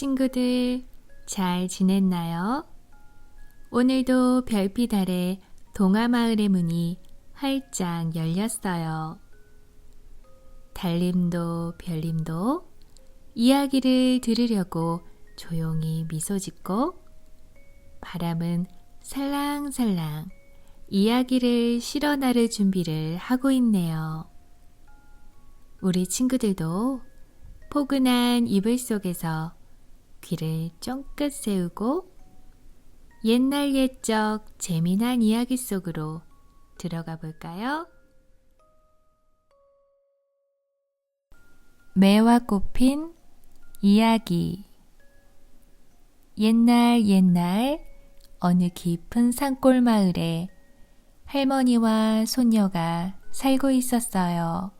친구들 잘 지냈나요? 오늘도 별빛 아래 동화마을의 문이 활짝 열렸어요. 달님도 별님도 이야기를 들으려고 조용히 미소 짓고 바람은 살랑살랑 이야기를 실어 나를 준비를 하고 있네요. 우리 친구들도 포근한 이불 속에서 귀를 쫑긋 세우고 옛날 옛적 재미난 이야기 속으로 들어가 볼까요? 매화 꽃핀 이야기. 옛날 어느 깊은 산골 마을에 할머니와 손녀가 살고 있었어요.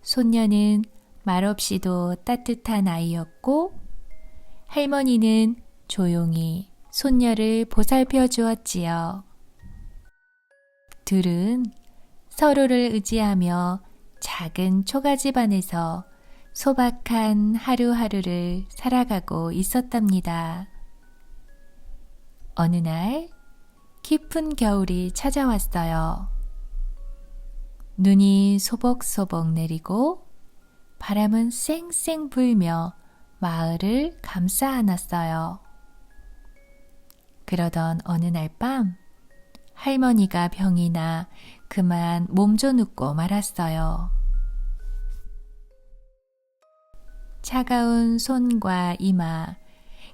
손녀는 말없이도 따뜻한 아이였고 할머니는 조용히 손녀를 보살펴 주었지요. 둘은 서로를 의지하며 작은 초가집 안에서 소박한 하루하루를 살아가고 있었답니다. 어느 날 깊은 겨울이 찾아왔어요. 눈이 소복소복 내리고 바람은 쌩쌩 불며 마을을 감싸 안았어요. 그러던 어느 날 밤 할머니가 병이 나 그만 몸져눕고 말았어요. 차가운 손과 이마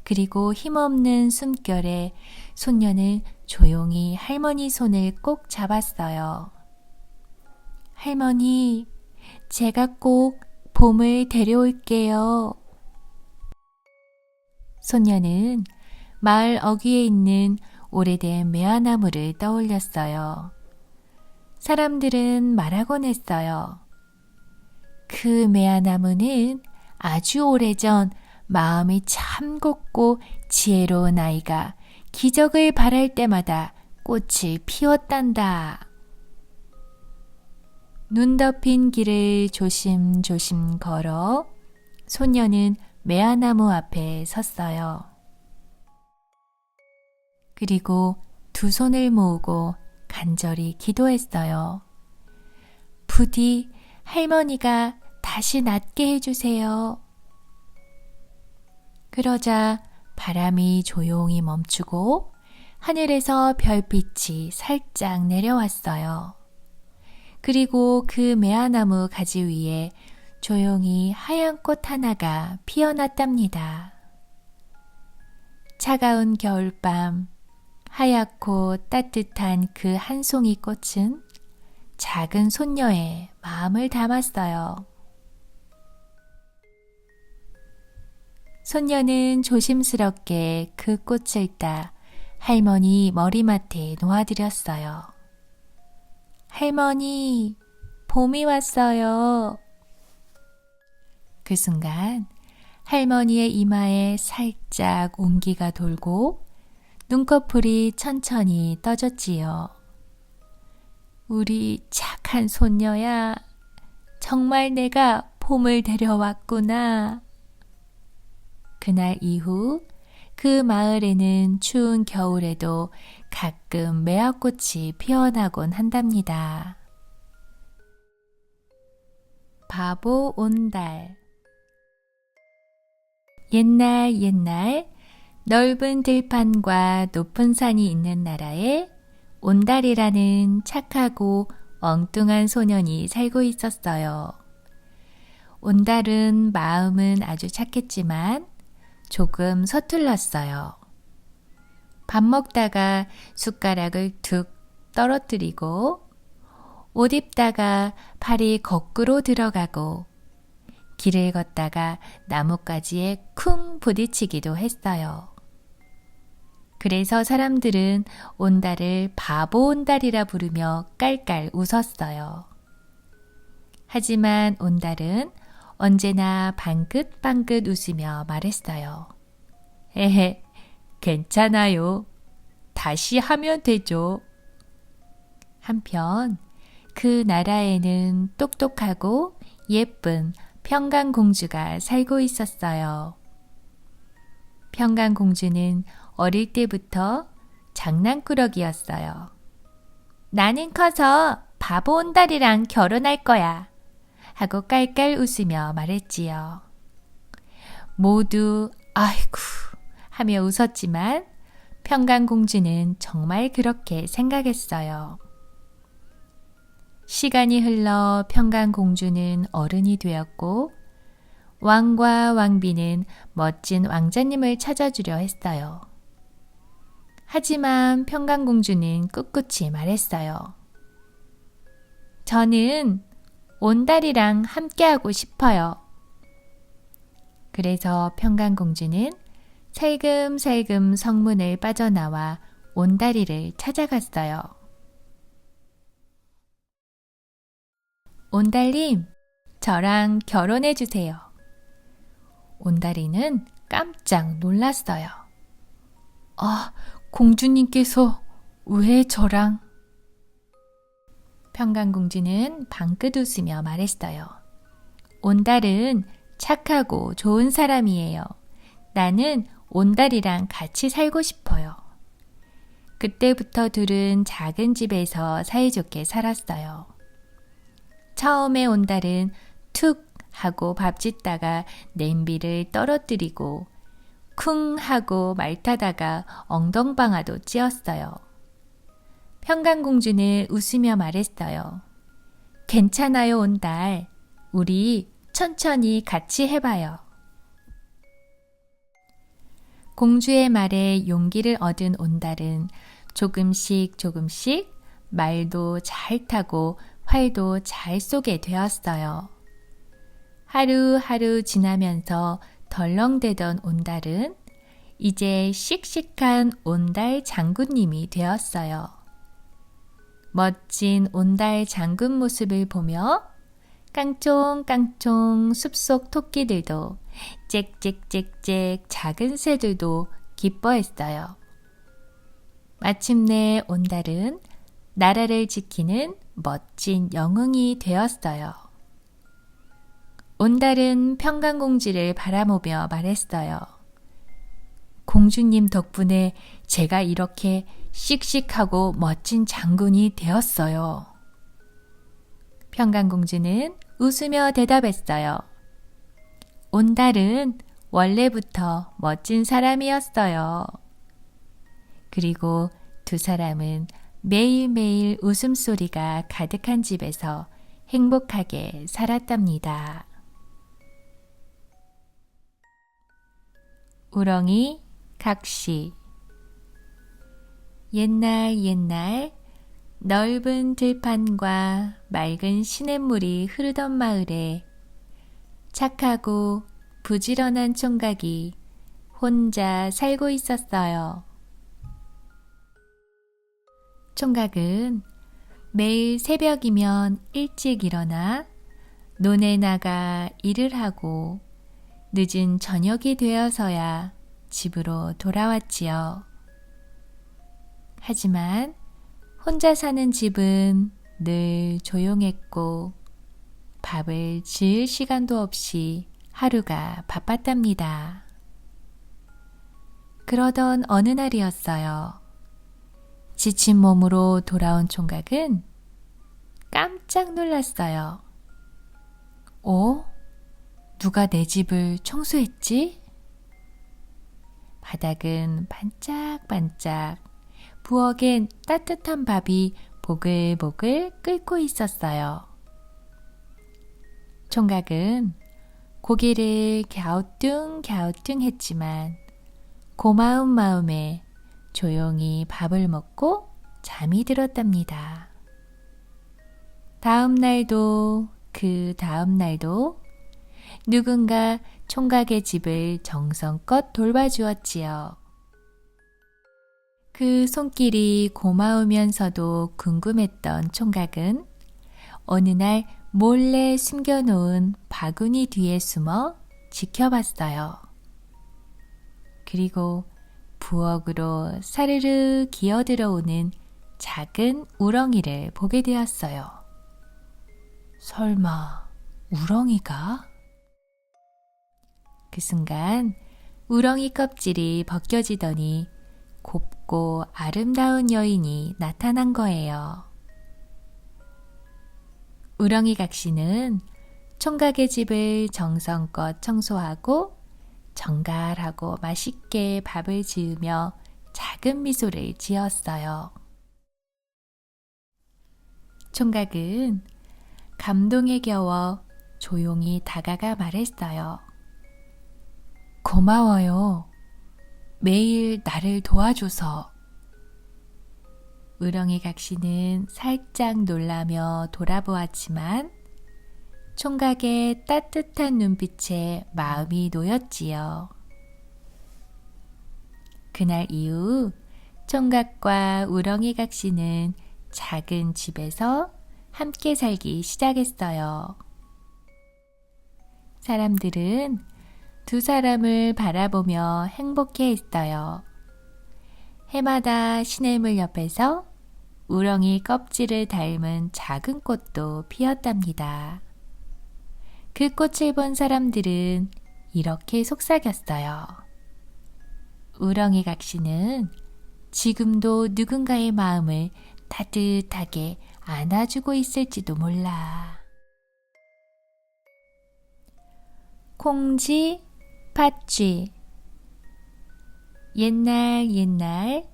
그리고 힘없는 숨결에 손녀는 조용히 할머니 손을 꼭 잡았어요. 할머니, 제가 꼭 봄을 데려올게요. 손녀는 마을 어귀에 있는 오래된 매화나무를 떠올렸어요. 사람들은 말하곤 했어요. 그 매화나무는 아주 오래전 마음이 참 곱고 지혜로운 아이가 기적을 바랄 때마다 꽃을 피웠단다. 눈 덮인 길을 조심조심 걸어 손녀는 매화나무 앞에 섰어요. 그리고 두 손을 모으고 간절히 기도했어요. 부디 할머니가 다시 낫게 해주세요. 그러자 바람이 조용히 멈추고 하늘에서 별빛이 살짝 내려왔어요. 그리고 그 매화나무 가지 위에 조용히 하얀 꽃 하나가 피어났답니다. 차가운 겨울밤, 하얗고 따뜻한 그 한 송이 꽃은 작은 손녀의 마음을 담았어요. 손녀는 조심스럽게 그 꽃을 따 할머니 머리맡에 놓아드렸어요. 할머니, 봄이 왔어요. 그 순간 할머니의 이마에 살짝 온기가 돌고 눈꺼풀이 천천히 떠졌지요. 우리 착한 손녀야, 정말 내가 봄을 데려왔구나. 그날 이후 그 마을에는 추운 겨울에도 가끔 매화꽃이 피어나곤 한답니다. 바보 온달. 옛날 넓은 들판과 높은 산이 있는 나라에 온달이라는 착하고 엉뚱한 소년이 살고 있었어요. 온달은 마음은 아주 착했지만 조금 서툴렀어요. 밥 먹다가 숟가락을 툭 떨어뜨리고 옷 입다가 팔이 거꾸로 들어가고 길을 걷다가 나뭇가지에 쿵 부딪히기도 했어요. 그래서 사람들은 온달을 바보 온달이라 부르며 깔깔 웃었어요. 하지만 온달은 언제나 방긋방긋 웃으며 말했어요. 헤헤, 괜찮아요. 다시 하면 되죠. 한편 그 나라에는 똑똑하고 예쁜 평강공주가 살고 있었어요. 평강공주는 어릴 때부터 장난꾸러기였어요. 나는 커서 바보 온달이랑 결혼할 거야. 하고 깔깔 웃으며 말했지요. 모두 아이고 하며 웃었지만 평강공주는 정말 그렇게 생각했어요. 시간이 흘러 평강공주는 어른이 되었고 왕과 왕비는 멋진 왕자님을 찾아주려 했어요. 하지만 평강공주는 꿋꿋이 말했어요. 저는 온달이랑 함께하고 싶어요. 그래서 평강공주는 살금살금 성문을 빠져나와 온달이를 찾아갔어요. 온달님, 저랑 결혼해 주세요. 온달이는 깜짝 놀랐어요. 아, 공주님께서 왜 저랑? 평강공주는 방긋 웃으며 말했어요. 온달은 착하고 좋은 사람이에요. 나는 온달이랑 같이 살고 싶어요. 그때부터 둘은 작은 집에서 사이좋게 살았어요. 처음에 온달은 툭 하고 밥 짓다가 냄비를 떨어뜨리고 쿵 하고 말 타다가 엉덩방아도 찧었어요. 평강공주는 웃으며 말했어요. 괜찮아요, 온달. 우리 천천히 같이 해봐요. 공주의 말에 용기를 얻은 온달은 조금씩 말도 잘 타고 활도 잘 쏘게 되었어요. 하루하루 지나면서 덜렁대던 온달은 이제 씩씩한 온달 장군님이 되었어요. 멋진 온달 장군 모습을 보며 깡총깡총 숲속 토끼들도 짹짹짹짹 작은 새들도 기뻐했어요. 마침내 온달은 나라를 지키는 멋진 영웅이 되었어요. 온달은 평강공주를 바라보며 말했어요. 공주님 덕분에 제가 이렇게 씩씩하고 멋진 장군이 되었어요. 평강공주는 웃으며 대답했어요. 온달은 원래부터 멋진 사람이었어요. 그리고 두 사람은 매일매일 웃음소리가 가득한 집에서 행복하게 살았답니다. 우렁이 각시. 옛날 넓은 들판과 맑은 시냇물이 흐르던 마을에 착하고 부지런한 총각이 혼자 살고 있었어요. 총각은 매일 새벽이면 일찍 일어나 논에 나가 일을 하고 늦은 저녁이 되어서야 집으로 돌아왔지요. 하지만 혼자 사는 집은 늘 조용했고 밥을 지을 시간도 없이 하루가 바빴답니다. 그러던 어느 날이었어요. 지친 몸으로 돌아온 총각은 깜짝 놀랐어요. 누가 내 집을 청소했지? 바닥은 반짝반짝, 부엌엔 따뜻한 밥이 보글보글 끓고 있었어요. 총각은 고개를 갸우뚱 했지만 고마운 마음에 조용히 밥을 먹고 잠이 들었답니다. 다음 날도 그 다음 날도 누군가 총각의 집을 정성껏 돌봐주었지요. 그 손길이 고마우면서도 궁금했던 총각은 어느 날 몰래 숨겨놓은 바구니 뒤에 숨어 지켜봤어요. 그리고 부엌으로 사르르 기어들어오는 작은 우렁이를 보게 되었어요. 설마 우렁이가? 그 순간 우렁이 껍질이 벗겨지더니 곱고 아름다운 여인이 나타난 거예요. 우렁이 각시는 총각의 집을 정성껏 청소하고 정갈하고 맛있게 밥을 지으며 작은 미소를 지었어요. 총각은 감동에 겨워 조용히 다가가 말했어요. 고마워요. 매일 나를 도와줘서. 우렁이 각시는 살짝 놀라며 돌아보았지만 총각의 따뜻한 눈빛에 마음이 놓였지요. 그날 이후 총각과 우렁이 각시는 작은 집에서 함께 살기 시작했어요. 사람들은 두 사람을 바라보며 행복해 했어요. 해마다 시냇물 옆에서 우렁이 껍질을 닮은 작은 꽃도 피었답니다. 그 꽃을 본 사람들은 이렇게 속삭였어요. 우렁이 각시는 지금도 누군가의 마음을 따뜻하게 안아주고 있을지도 몰라. 콩쥐, 팥쥐. 옛날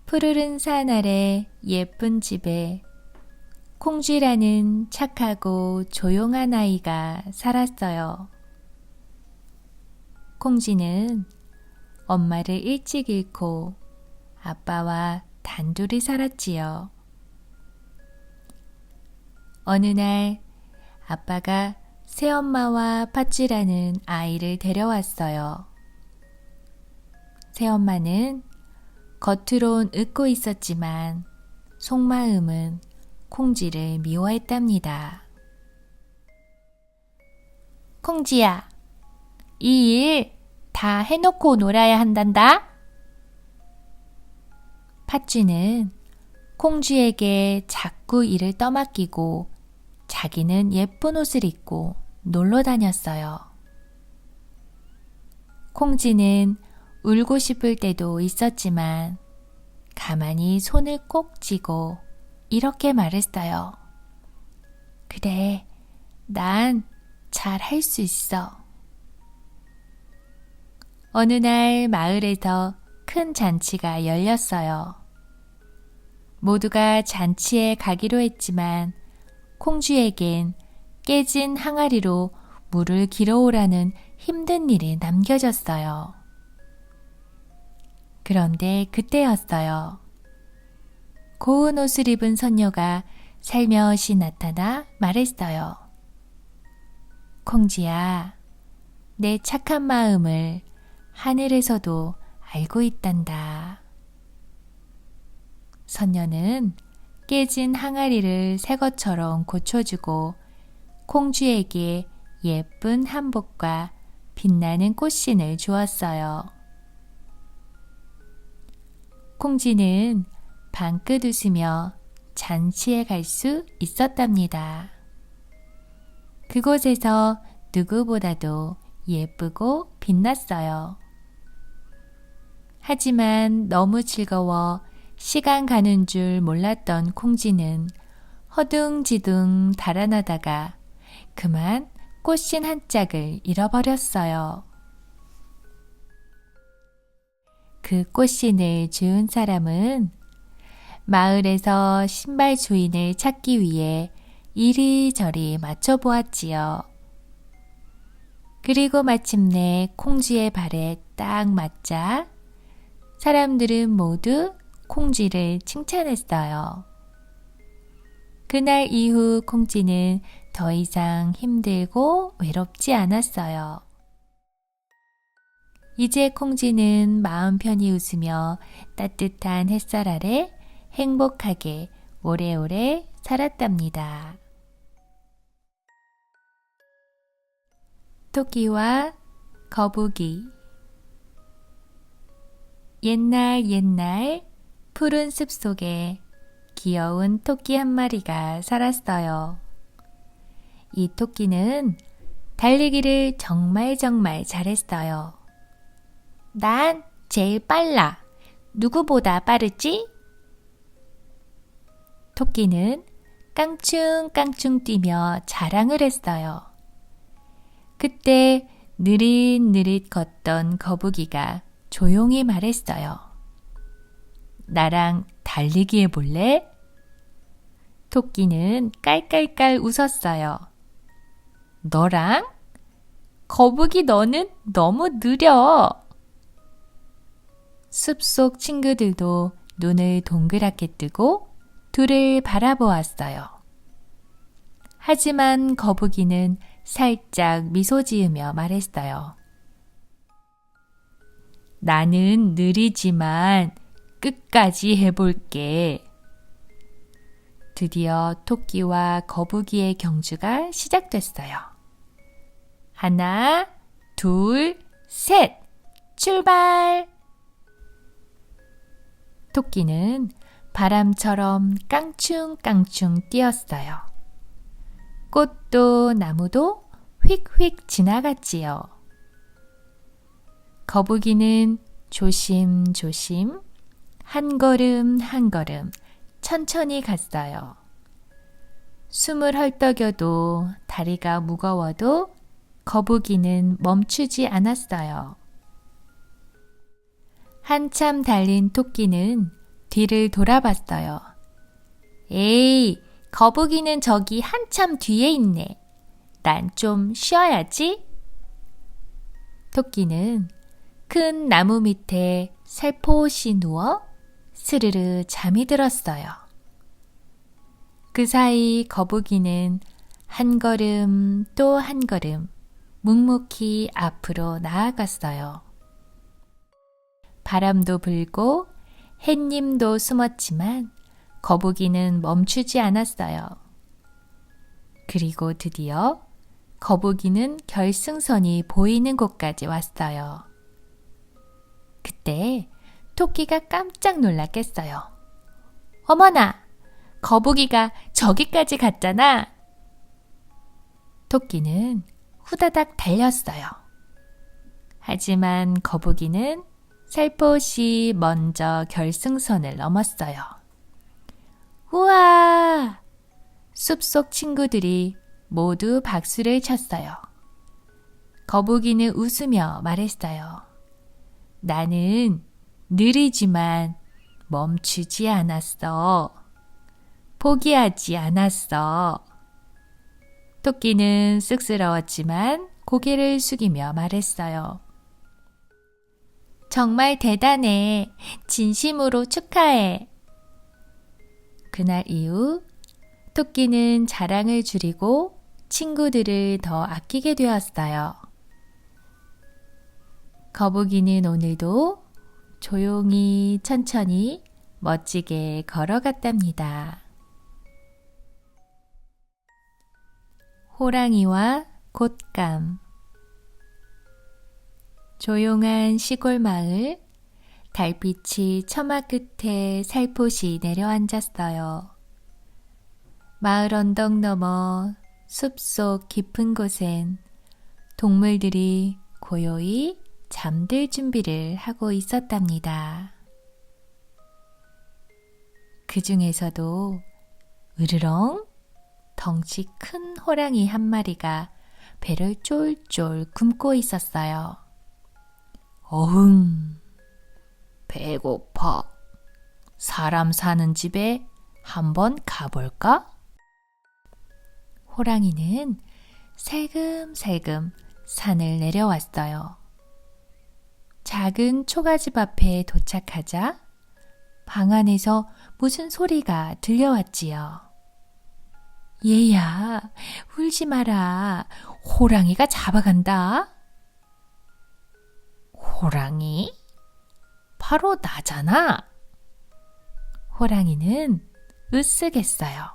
푸르른 산 아래 예쁜 집에 콩쥐라는 착하고 조용한 아이가 살았어요. 콩쥐는 엄마를 일찍 잃고 아빠와 단둘이 살았지요. 어느 날 아빠가 새엄마와 팥쥐라는 아이를 데려왔어요. 새엄마는 겉으론 웃고 있었지만 속마음은 콩쥐를 미워했답니다. 콩쥐야, 이 일 다 해놓고 놀아야 한단다. 팥쥐는 콩쥐에게 자꾸 일을 떠맡기고 자기는 예쁜 옷을 입고 놀러 다녔어요. 콩쥐는 울고 싶을 때도 있었지만 가만히 손을 꼭 쥐고 이렇게 말했어요. 그래, 난 잘 할 수 있어. 어느 날 마을에서 큰 잔치가 열렸어요. 모두가 잔치에 가기로 했지만 콩쥐에겐 깨진 항아리로 물을 길어오라는 힘든 일이 남겨졌어요. 그런데 그때였어요. 고운 옷을 입은 선녀가 살며시 나타나 말했어요. 콩쥐야, 내 착한 마음을 하늘에서도 알고 있단다. 선녀는 깨진 항아리를 새 것처럼 고쳐주고 콩쥐에게 예쁜 한복과 빛나는 꽃신을 주었어요. 콩쥐는 방긋 웃으며 잔치에 갈 수 있었답니다. 그곳에서 누구보다도 예쁘고 빛났어요. 하지만 너무 즐거워 시간 가는 줄 몰랐던 콩쥐는 허둥지둥 달아나다가 그만 꽃신 한 짝을 잃어버렸어요. 그 꽃신을 주운 사람은 마을에서 신발 주인을 찾기 위해 이리저리 맞춰보았지요. 그리고 마침내 콩쥐의 발에 딱 맞자 사람들은 모두 콩쥐를 칭찬했어요. 그날 이후 콩쥐는 더 이상 힘들고 외롭지 않았어요. 이제 콩쥐는 마음 편히 웃으며 따뜻한 햇살 아래 행복하게 오래오래 살았답니다. 토끼와 거북이. 옛날 푸른 숲 속에 귀여운 토끼 한 마리가 살았어요. 이 토끼는 달리기를 정말 잘했어요. 난 제일 빨라. 누구보다 빠르지? 토끼는 깡충깡충 뛰며 자랑을 했어요. 그때 느릿느릿 걷던 거북이가 조용히 말했어요. 나랑 달리기 해볼래? 토끼는 깔깔깔 웃었어요. 너랑? 거북이 너는 너무 느려. 숲속 친구들도 눈을 동그랗게 뜨고 둘을 바라보았어요. 하지만 거북이는 살짝 미소 지으며 말했어요. 나는 느리지만 끝까지 해볼게. 드디어 토끼와 거북이의 경주가 시작됐어요. 하나, 둘, 셋! 출발! 토끼는 바람처럼 깡충깡충 뛰었어요. 꽃도 나무도 휙휙 지나갔지요. 거북이는 조심조심 한 걸음 한 걸음 천천히 갔어요. 숨을 헐떡여도 다리가 무거워도 거북이는 멈추지 않았어요. 한참 달린 토끼는 뒤를 돌아봤어요. 에이, 거북이는 저기 한참 뒤에 있네. 난 좀 쉬어야지. 토끼는 큰 나무 밑에 살포시 누워 스르르 잠이 들었어요. 그 사이 거북이는 한 걸음 또 한 걸음 묵묵히 앞으로 나아갔어요. 바람도 불고 햇님도 숨었지만 거북이는 멈추지 않았어요. 그리고 드디어 거북이는 결승선이 보이는 곳까지 왔어요. 그때 토끼가 깜짝 놀랐겠어요. 어머나! 거북이가 저기까지 갔잖아! 토끼는 후다닥 달렸어요. 하지만 거북이는 살포시 먼저 결승선을 넘었어요. 우와! 숲속 친구들이 모두 박수를 쳤어요. 거북이는 웃으며 말했어요. 나는 느리지만 멈추지 않았어. 포기하지 않았어. 토끼는 쑥스러웠지만 고개를 숙이며 말했어요. 정말 대단해. 진심으로 축하해. 그날 이후 토끼는 자랑을 줄이고 친구들을 더 아끼게 되었어요. 거북이는 오늘도 조용히 천천히 멋지게 걸어갔답니다. 호랑이와 곶감. 조용한 시골 마을, 달빛이 처마 끝에 살포시 내려앉았어요. 마을 언덕 너머 숲속 깊은 곳엔 동물들이 고요히 잠들 준비를 하고 있었답니다. 그 중에서도 으르렁 덩치 큰 호랑이 한 마리가 배를 쫄쫄 굶고 있었어요. 어흥, 배고파. 사람 사는 집에 한번 가볼까? 호랑이는 살금살금 산을 내려왔어요. 작은 초가집 앞에 도착하자 방 안에서 무슨 소리가 들려왔지요. 얘야, 울지 마라. 호랑이가 잡아간다. 호랑이? 바로 나잖아. 호랑이는 으쓱했어요.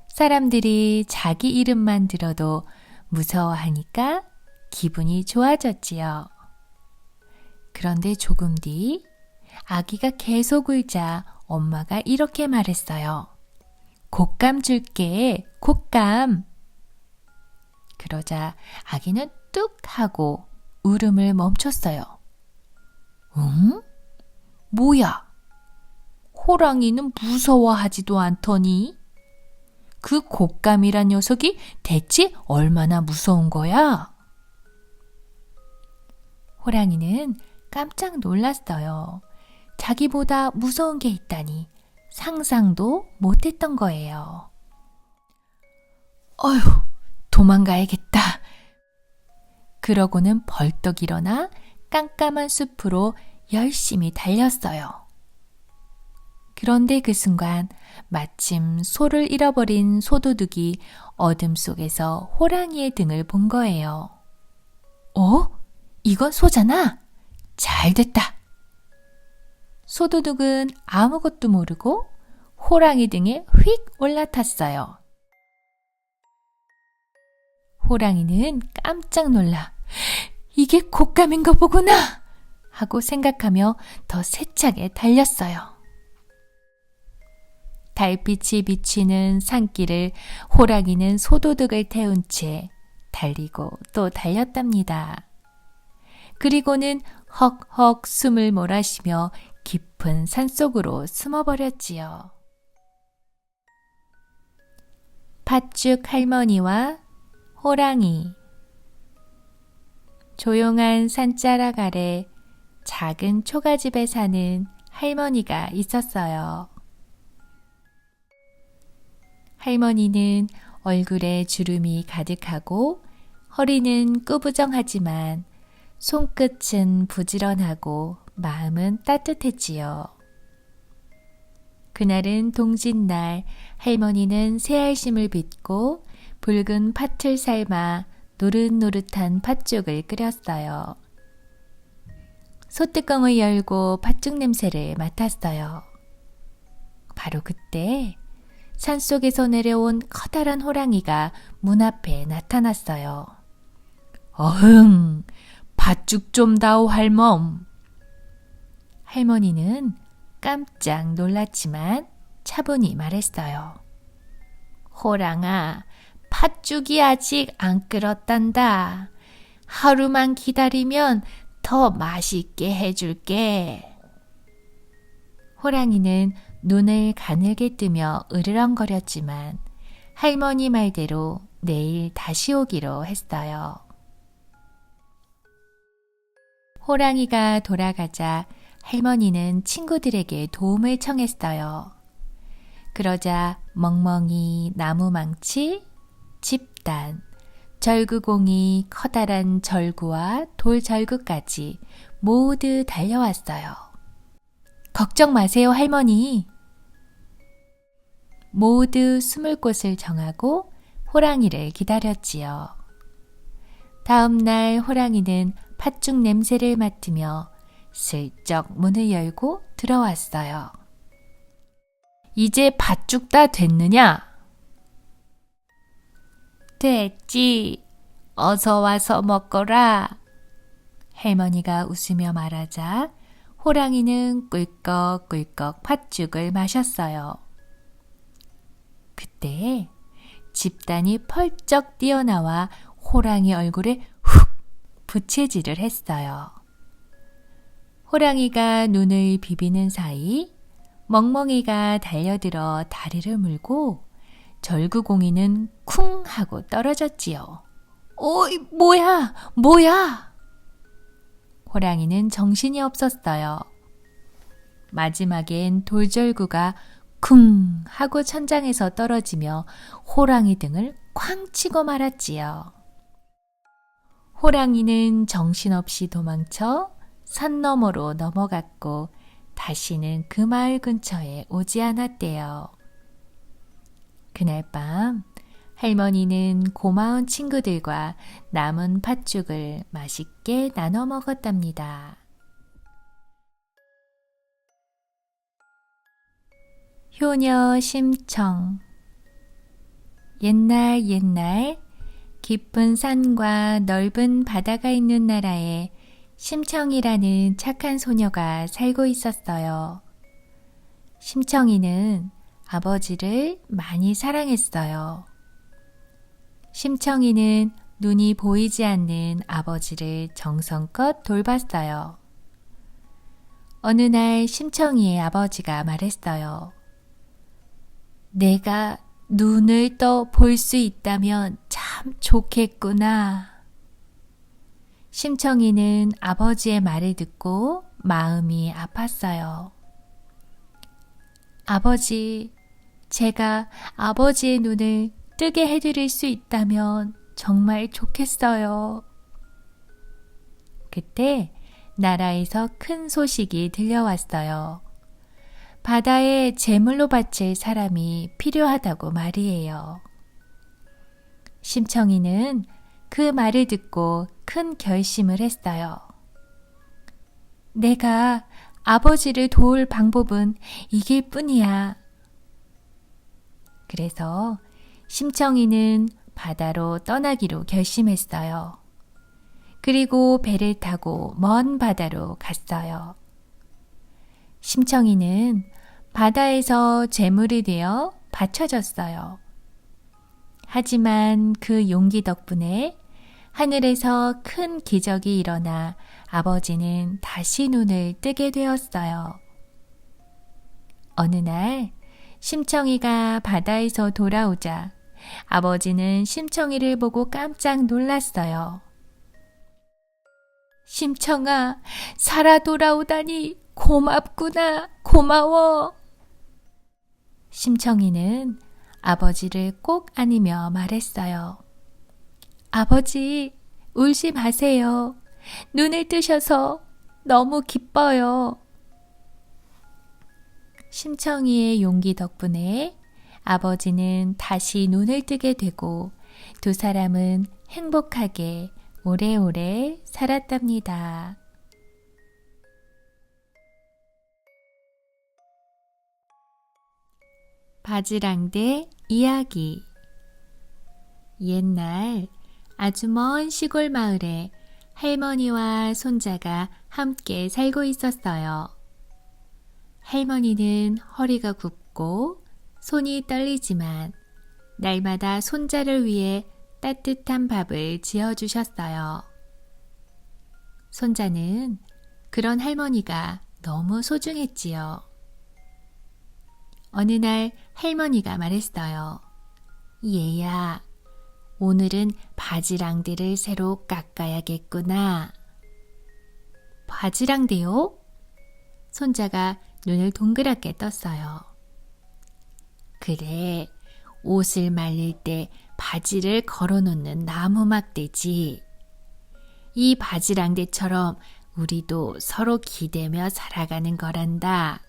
사람들이 자기 이름만 들어도 무서워하니까 기분이 좋아졌지요. 그런데 조금 뒤 아기가 계속 울자 엄마가 이렇게 말했어요. 곶감 줄게, 곶감. 그러자 아기는 뚝 하고 울음을 멈췄어요. 응? 뭐야? 호랑이는 무서워하지도 않더니? 그 곶감이란 녀석이 대체 얼마나 무서운 거야? 호랑이는 깜짝 놀랐어요. 자기보다 무서운 게 있다니 상상도 못했던 거예요. 어휴, 도망가야겠다. 그러고는 벌떡 일어나 깜깜한 숲으로 열심히 달렸어요. 그런데 그 순간 마침 소를 잃어버린 소도둑이 어둠 속에서 호랑이의 등을 본 거예요. 이건 소잖아. 잘 됐다. 소도둑은 아무것도 모르고 호랑이 등에 휙 올라탔어요. 호랑이는 깜짝 놀라 이게 곶감인가 보구나 하고 생각하며 더 세차게 달렸어요. 달빛이 비치는 산길을 호랑이는 소도둑을 태운 채 달리고 또 달렸답니다. 그리고는 헉헉 숨을 몰아쉬며 깊은 산속으로 숨어버렸지요. 팥죽 할머니와 호랑이. 조용한 산자락 아래 작은 초가집에 사는 할머니가 있었어요. 할머니는 얼굴에 주름이 가득하고 허리는 꾸부정하지만 손끝은 부지런하고 마음은 따뜻했지요. 그날은 동짓날 할머니는 새알심을 빚고 붉은 팥을 삶아 노릇노릇한 팥죽을 끓였어요. 솥뚜껑을 열고 팥죽 냄새를 맡았어요. 바로 그때 산속에서 내려온 커다란 호랑이가 문 앞에 나타났어요. 어흥, 팥죽 좀 다오 할멈. 할머니는 깜짝 놀랐지만 차분히 말했어요. 호랑아, 팥죽이 아직 안 끓었단다. 하루만 기다리면 더 맛있게 해줄게. 호랑이는 눈을 가늘게 뜨며 으르렁거렸지만 할머니 말대로 내일 다시 오기로 했어요. 호랑이가 돌아가자 할머니는 친구들에게 도움을 청했어요. 그러자 멍멍이, 나무망치, 집단, 절구공이, 커다란 절구와 돌절구까지 모두 달려왔어요. 걱정 마세요, 할머니. 모두 숨을 곳을 정하고 호랑이를 기다렸지요. 다음 날 호랑이는 팥죽 냄새를 맡으며 슬쩍 문을 열고 들어왔어요. 이제 팥죽 다 됐느냐? 됐지. 어서 와서 먹거라. 할머니가 웃으며 말하자 호랑이는 꿀꺽꿀꺽 팥죽을 마셨어요. 그때 집단이 펄쩍 뛰어나와 호랑이 얼굴에 훅 부채질을 했어요. 호랑이가 눈을 비비는 사이 멍멍이가 달려들어 다리를 물고 절구공이는 쿵 하고 떨어졌지요. 어이, 뭐야? 호랑이는 정신이 없었어요. 마지막엔 돌절구가 쿵 하고 천장에서 떨어지며 호랑이 등을 쾅 치고 말았지요. 호랑이는 정신없이 도망쳐 산 너머로 넘어갔고 다시는 그 마을 근처에 오지 않았대요. 그날 밤 할머니는 고마운 친구들과 남은 팥죽을 맛있게 나눠 먹었답니다. 효녀 심청. 옛날 깊은 산과 넓은 바다가 있는 나라에 심청이라는 착한 소녀가 살고 있었어요. 심청이는 아버지를 많이 사랑했어요. 심청이는 눈이 보이지 않는 아버지를 정성껏 돌봤어요. 어느 날 심청이의 아버지가 말했어요. 내가 눈을 떠 볼 수 있다면 참 좋겠구나. 심청이는 아버지의 말을 듣고 마음이 아팠어요. 아버지, 제가 아버지의 눈을 뜨게 해드릴 수 있다면 정말 좋겠어요. 그때 나라에서 큰 소식이 들려왔어요. 바다에 제물로 바칠 사람이 필요하다고 말이에요. 심청이는 그 말을 듣고 큰 결심을 했어요. 내가 아버지를 도울 방법은 이길 뿐이야. 그래서 심청이는 바다로 떠나기로 결심했어요. 그리고 배를 타고 먼 바다로 갔어요. 심청이는 바다에서 제물이 되어 바쳐졌어요. 하지만 그 용기 덕분에 하늘에서 큰 기적이 일어나 아버지는 다시 눈을 뜨게 되었어요. 어느 날 심청이가 바다에서 돌아오자 아버지는 심청이를 보고 깜짝 놀랐어요. 심청아, 살아 돌아오다니 고맙구나, 고마워. 심청이는 아버지를 꼭 안으며 말했어요. 아버지, 울지 마세요. 눈을 뜨셔서 너무 기뻐요. 심청이의 용기 덕분에 아버지는 다시 눈을 뜨게 되고 두 사람은 행복하게 오래오래 살았답니다. 바지랑대 이야기. 옛날 아주 먼 시골 마을에 할머니와 손자가 함께 살고 있었어요. 할머니는 허리가 굽고 손이 떨리지만 날마다 손자를 위해 따뜻한 밥을 지어주셨어요. 손자는 그런 할머니가 너무 소중했지요. 어느 날 할머니가 말했어요. 얘야, 오늘은 바지랑대를 새로 깎아야겠구나. 바지랑대요? 손자가 눈을 동그랗게 떴어요. 그래, 옷을 말릴 때 바지를 걸어놓는 나무 막대지. 이 바지랑대처럼 우리도 서로 기대며 살아가는 거란다.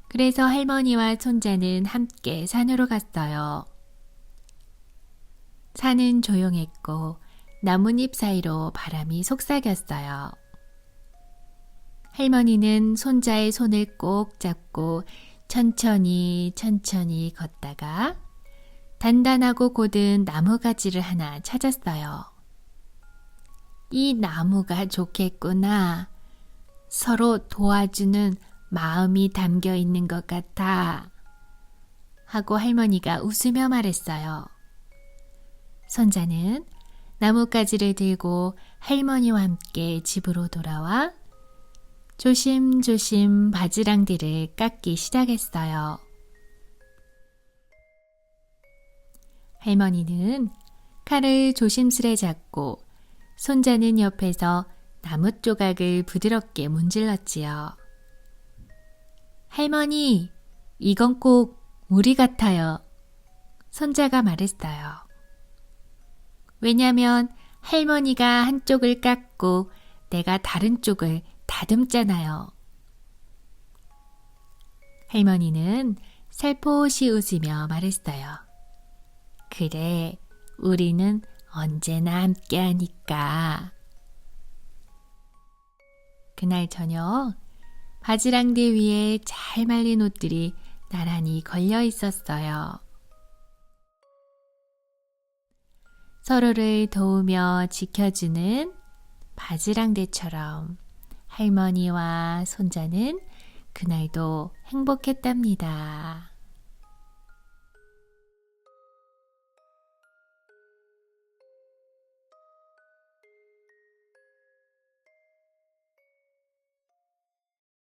그래서 할머니와 손자는 함께 산으로 갔어요. 산은 조용했고 나뭇잎 사이로 바람이 속삭였어요. 할머니는 손자의 손을 꼭 잡고 천천히 걷다가 단단하고 곧은 나무가지를 하나 찾았어요. 이 나무가 좋겠구나. 서로 도와주는 마음이 담겨 있는 것 같아. 하고 할머니가 웃으며 말했어요. 손자는 나뭇가지를 들고 할머니와 함께 집으로 돌아와 조심조심 바지랑대를 깎기 시작했어요. 할머니는 칼을 조심스레 잡고 손자는 옆에서 나무 조각을 부드럽게 문질렀지요. 할머니, 이건 꼭 우리 같아요. 손자가 말했어요. 왜냐면 할머니가 한쪽을 깎고 내가 다른 쪽을 다듬잖아요. 할머니는 살포시 웃으며 말했어요. 그래, 우리는 언제나 함께하니까. 그날 저녁 바지랑대 위에 잘 말린 옷들이 나란히 걸려 있었어요. 서로를 도우며 지켜주는 바지랑대처럼 할머니와 손자는 그날도 행복했답니다.